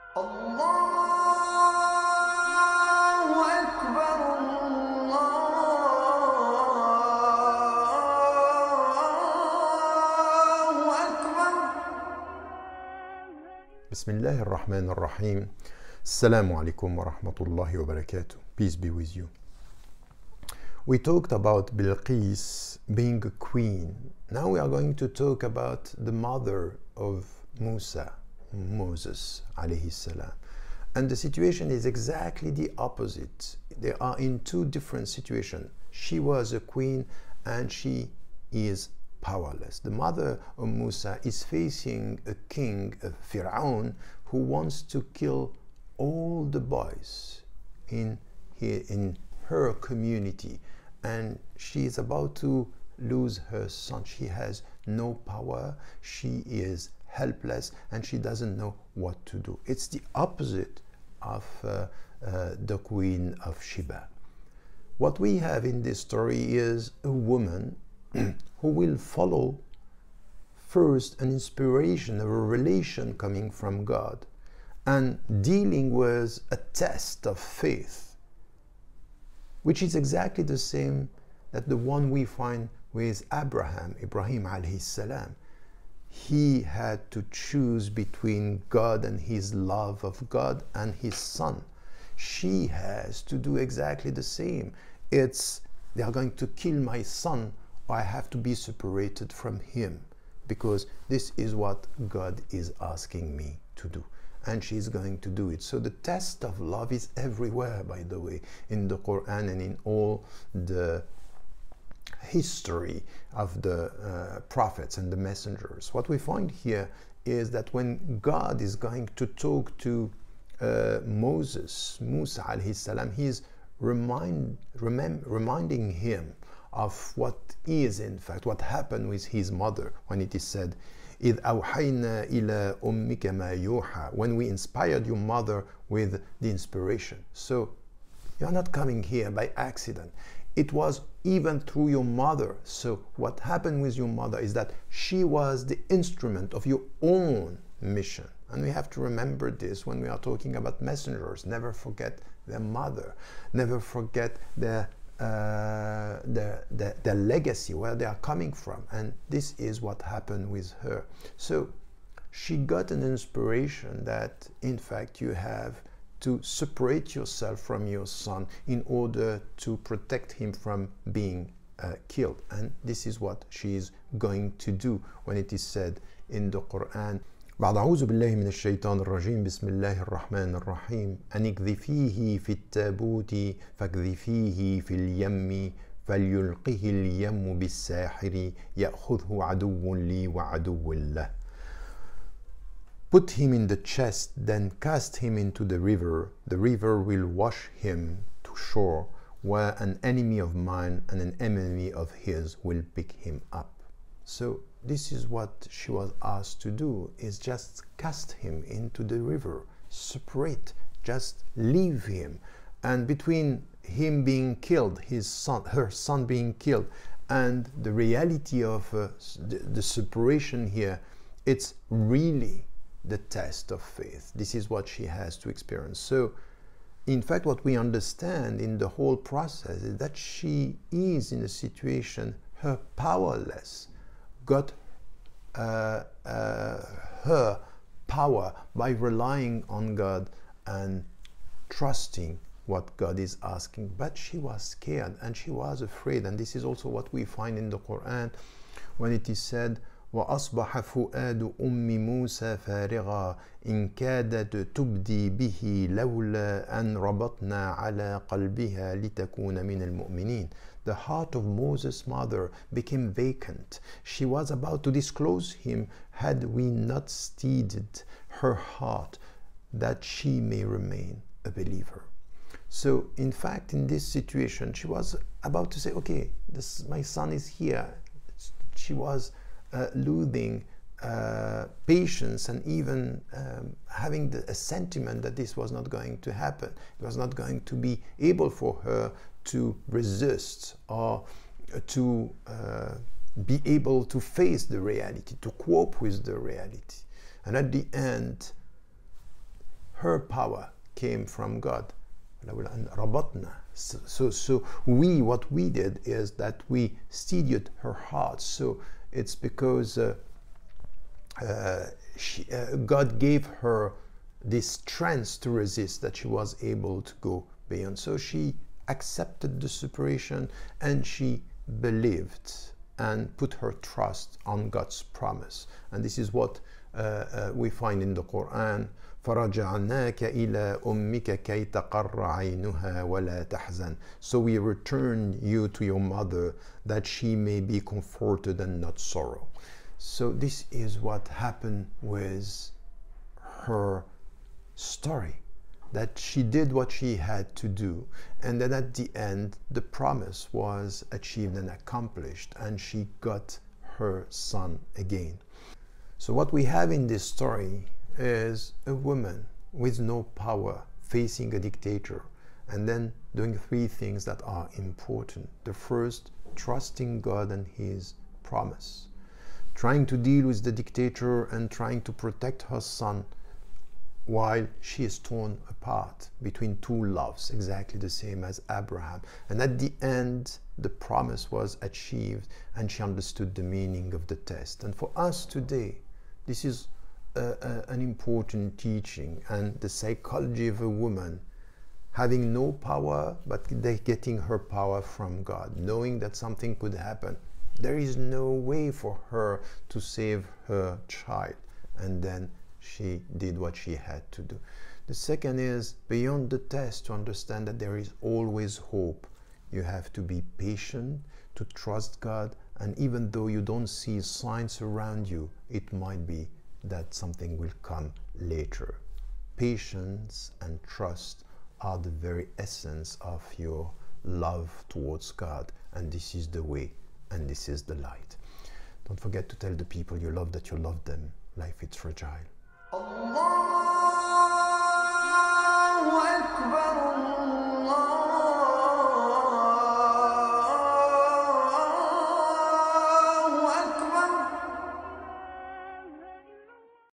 الله أكبر الله أكبر. بسم الله الرحمن الرحيم. السلام عليكم ورحمة الله وبركاته. Peace be with you. We talked about Bilqis being a queen. Now we are going to talk about the mother of Moses alayhi salam. And the situation is exactly the opposite. They are in two different situations. She was a queen and she is powerless. The mother of Musa is facing a king, a Fir'aun, who wants to kill all the boys in her community. And she is about to lose her son. She has no power. She is helpless and she doesn't know what to do. It's the opposite of the Queen of Sheba. What we have in this story is a woman who will follow first an inspiration, a revelation coming from God, and dealing with a test of faith, which is exactly the same that the one we find with Ibrahim alayhi salam. He had to choose between God and his love of God and his son. She has to do exactly the same. It's, they are going to kill my son, or I have to be separated from him, because this is what God is asking me to do. And she's going to do it. So the test of love is everywhere, by the way, in the Quran and in all the history of the prophets and the messengers. What we find here is that when God is going to talk to Musa alayhi salam, he's reminding him of what is in fact what happened with his mother, when it is said, إِذْ أَوْحَيْنَا إِلَىٰ أُمِّكَ مَا يُوحَىٰ, when we inspired your mother with the inspiration. So you're not coming here by accident. It was even through your mother. So what happened with your mother is that she was the instrument of your own mission. And we have to remember this when we are talking about messengers. Never forget their mother. Never forget their legacy, where they are coming from. And this is what happened with her. So she got an inspiration that in fact you have to separate yourself from your son in order to protect him from being killed. And this is what she is going to do when it is said in the Quran, بعد أعوذ بالله من الشيطان الرجيم بسم الله الرحمن الرحيم أن اقذفيه في التابوت فاقذفيه في اليم فليلقه اليم بالساحر يأخذه عدو لي وعدو له. Put him in the chest, then cast him into the river. The river will wash him to shore, where an enemy of mine and an enemy of his will pick him up. So this is what she was asked to do, is just cast him into the river, separate, just leave him. And between him being killed, his son, her son being killed, and the reality of the separation here, it's really the test of faith. This is what she has to experience. So in fact what we understand in the whole process is that she is in a situation, her powerless got her power by relying on God and trusting what God is asking. But she was scared and she was afraid, and this is also what we find in the Quran when it is said, وأصبح فؤاد أم موسى فارغا إن كادت تبدي به لولا أن ربطنا على قلبها لتكون من المؤمنين. The heart of Moses' mother became vacant. She was about to disclose him had we not steadied her heart that she may remain a believer. So in fact in this situation she was about to say, okay, my son is here. She was losing patience and even having a sentiment that this was not going to happen. It was not going to be able for her to resist or to be able to face the reality, to cope with the reality. And at the end, her power came from God. So what we did is that we steadied her heart. So it's because God gave her this strength to resist that she was able to go beyond. So she accepted the separation and she believed and put her trust on God's promise. And this is what we find in the Quran. فَرَجَعْنَاكَ إِلَىٰ أُمِّكَ كَيْ تَقَرَّ عَيْنُهَا وَلَا تَحْزَنْ. So we return you to your mother that she may be comforted and not sorrow. So this is what happened with her story, that she did what she had to do, and then at the end the promise was achieved and accomplished, and she got her son again. So what we have in this story is a woman with no power facing a dictator and then doing three things that are important. The first, trusting God and his promise, trying to deal with the dictator and trying to protect her son while she is torn apart between two loves, exactly the same as Abraham. And at the end, the promise was achieved and she understood the meaning of the test. And for us today, this is an important teaching, and the psychology of a woman having no power, but getting her power from God, knowing that something could happen. There is no way for her to save her child, and then she did what she had to do. The second is beyond the test, to understand that there is always hope. You have to be patient, to trust God, and even though you don't see signs around you, it might be that something will come later. Patience and trust are the very essence of your love towards God, and this is the way and this is the light. Don't forget to tell the people you love that you love them. Life is fragile. Allah